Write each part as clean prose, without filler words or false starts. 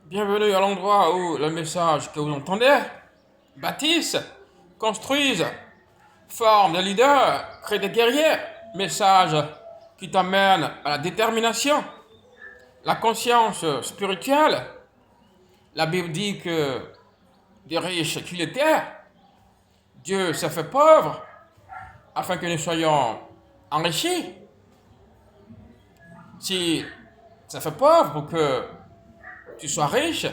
Bienvenue à l'endroit où le message que vous entendez bâtisse, construise, forme des leaders, crée des guerriers. Message qui t'amène à la détermination, la conscience spirituelle. La Bible dit que des riches qu'il était, Dieu s'est fait pauvre afin que nous soyons enrichis. Si ça fait pauvre pour que tu sois riche,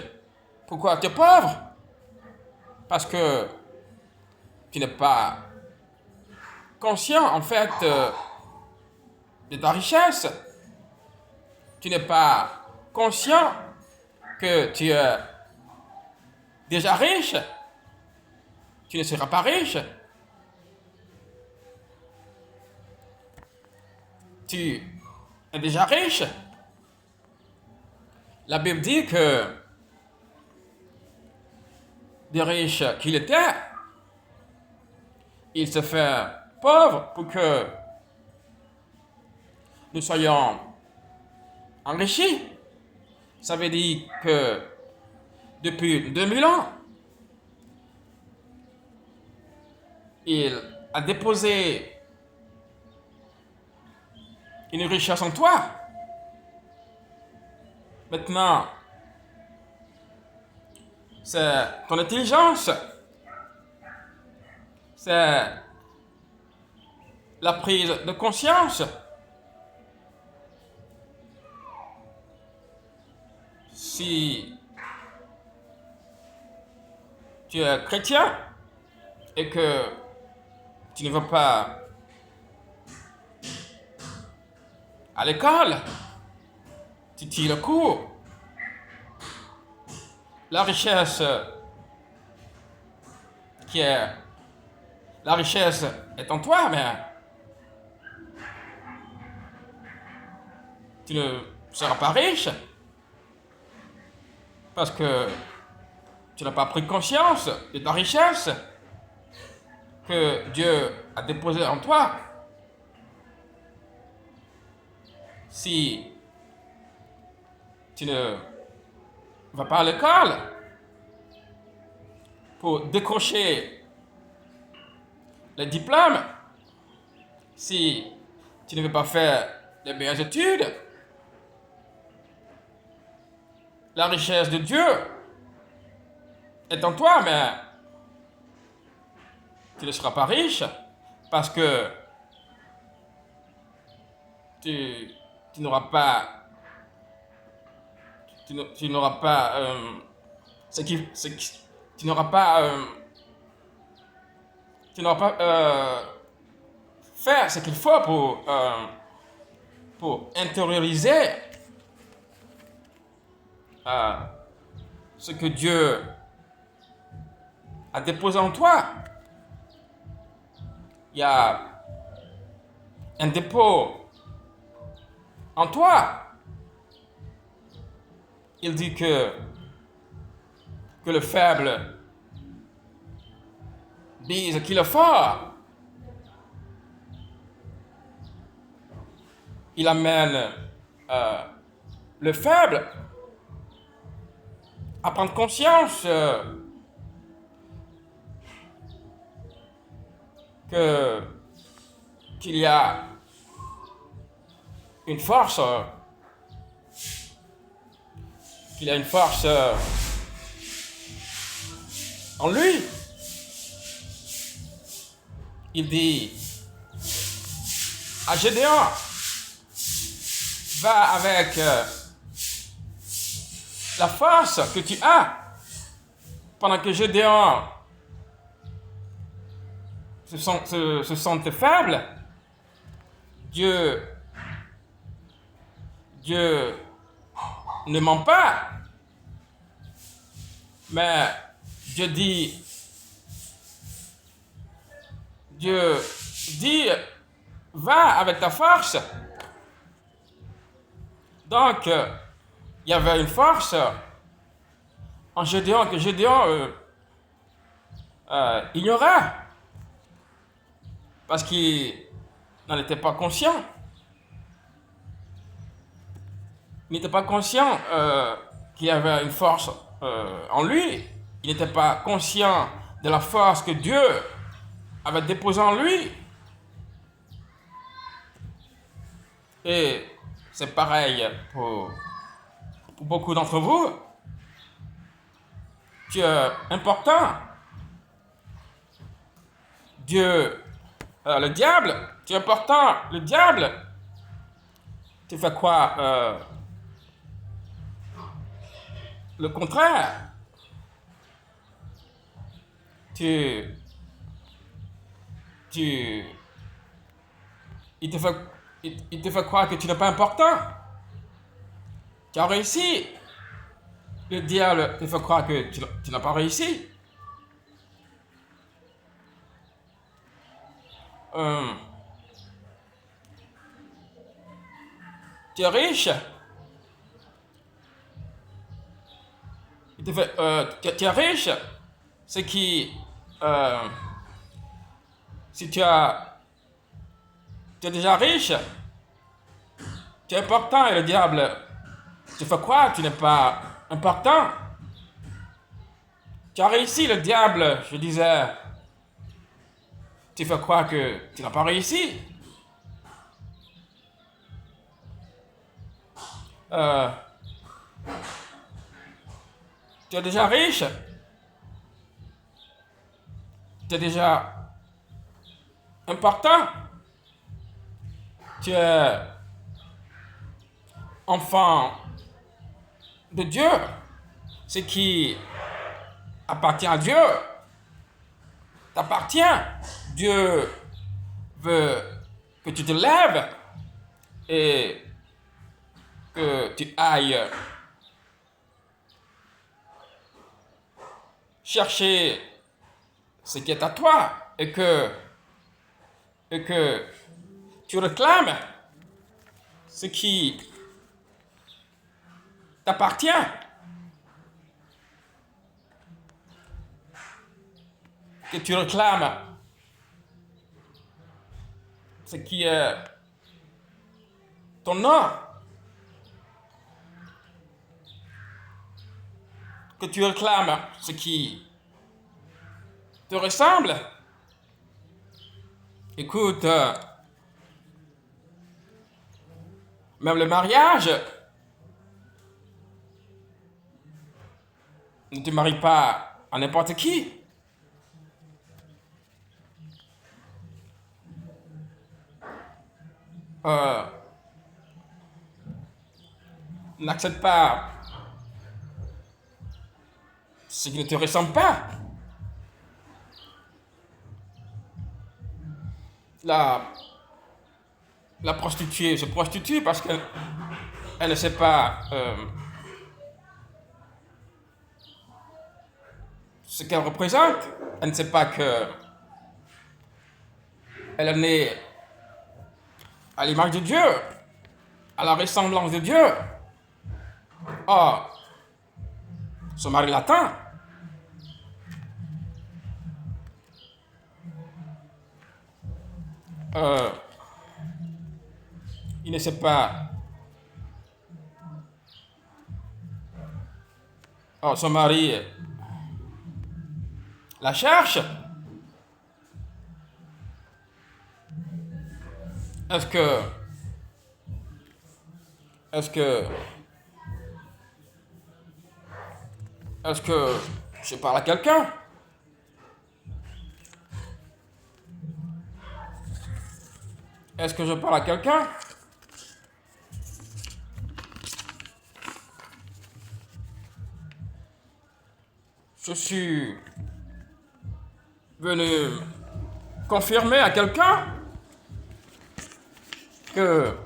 pourquoi tu es pauvre? Parce que tu n'es pas conscient en fait de ta richesse. Tu n'es pas conscient que tu es déjà riche. Tu ne seras pas riche. Tu es déjà riche. La Bible dit que des riches qu'il était, il se fait pauvre pour que nous soyons enrichis. Ça veut dire que depuis 2000 ans, il a déposé une richesse en toi. Maintenant, c'est ton intelligence, c'est la prise de conscience. Si tu es chrétien et que tu ne vas pas à l'école, tu tires le cours, la richesse la richesse est en toi, mais tu ne seras pas riche parce que tu n'as pas pris conscience de ta richesse que Dieu a déposée en toi. Si tu ne vas pas à l'école pour décrocher les diplômes, si tu ne veux pas faire les meilleures études, la richesse de Dieu est en toi, mais tu ne seras pas riche parce que tu n'auras pas tu n'auras pas tu n'auras pas faire ce qu'il faut pour intérioriser euh, ce que Dieu a déposé en toi. Il y a un dépôt en toi. Il dit que le faible dise qu'il est fort. Il amène le faible à prendre conscience qu'il y a une force, en lui. Il dit à Gédéon, va avec la force que tu as, pendant que Gédéon se sente faible. Dieu ne ment pas, mais Dieu dit, va avec ta force. Donc, il y avait une force en Gédéon que Gédéon ignorait parce qu'il n'en était pas conscient. Il n'était pas conscient qui avait une force en lui. Il n'était pas conscient de la force que Dieu avait déposée en lui. Et c'est pareil pour beaucoup d'entre vous. Tu es important. Le diable, tu es important. Le diable, tu fais quoi? Le contraire. Il te fait croire que tu n'es pas important. Tu as réussi. Le diable te fait croire que tu n'as pas réussi. Tu es riche. Tu es riche. C'est qui, si tu es déjà riche, tu es important et le diable te fait croire que tu n'es pas important. Tu as réussi, le diable, je disais, tu fais croire que tu n'as pas réussi. Tu es déjà riche. Tu es déjà important. Tu es enfant de Dieu. Ce qui appartient à Dieu t'appartient. Dieu veut que tu te lèves et que tu ailles chercher ce qui est à toi et que tu réclames ce qui t'appartient. Que tu réclames ce qui est ton nom. Que tu réclames ce qui te ressemble. Écoute, même le mariage, ne te marie pas à n'importe qui. N'accepte pas ce qui ne te ressemble pas. La prostituée se prostitue parce qu'elle ne sait pas ce qu'elle représente. Elle ne sait pas que elle est née à l'image de Dieu, à la ressemblance de Dieu. Or, son mari l'attend. Il ne sait pas. Or, son mari la cherche. Est-ce que je parle à quelqu'un? Est-ce que je parle à quelqu'un? Je suis venu confirmer à quelqu'un que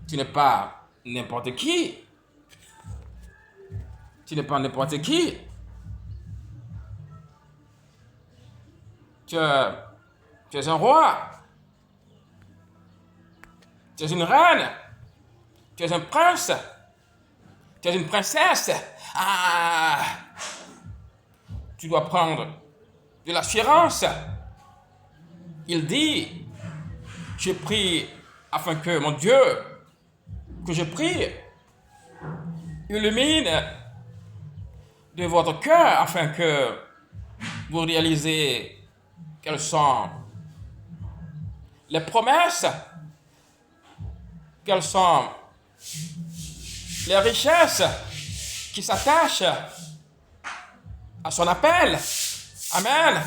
tu n'es pas n'importe qui. Tu n'es pas n'importe qui. Tu es un roi. Tu es une reine. Tu es un prince. Tu es une princesse. Ah! Tu dois prendre de l'assurance. Il dit, j'ai pris afin que mon Dieu, que je prie illumine de votre cœur afin que vous réalisez quelles sont les promesses, quelles sont les richesses qui s'attachent à son appel. Amen.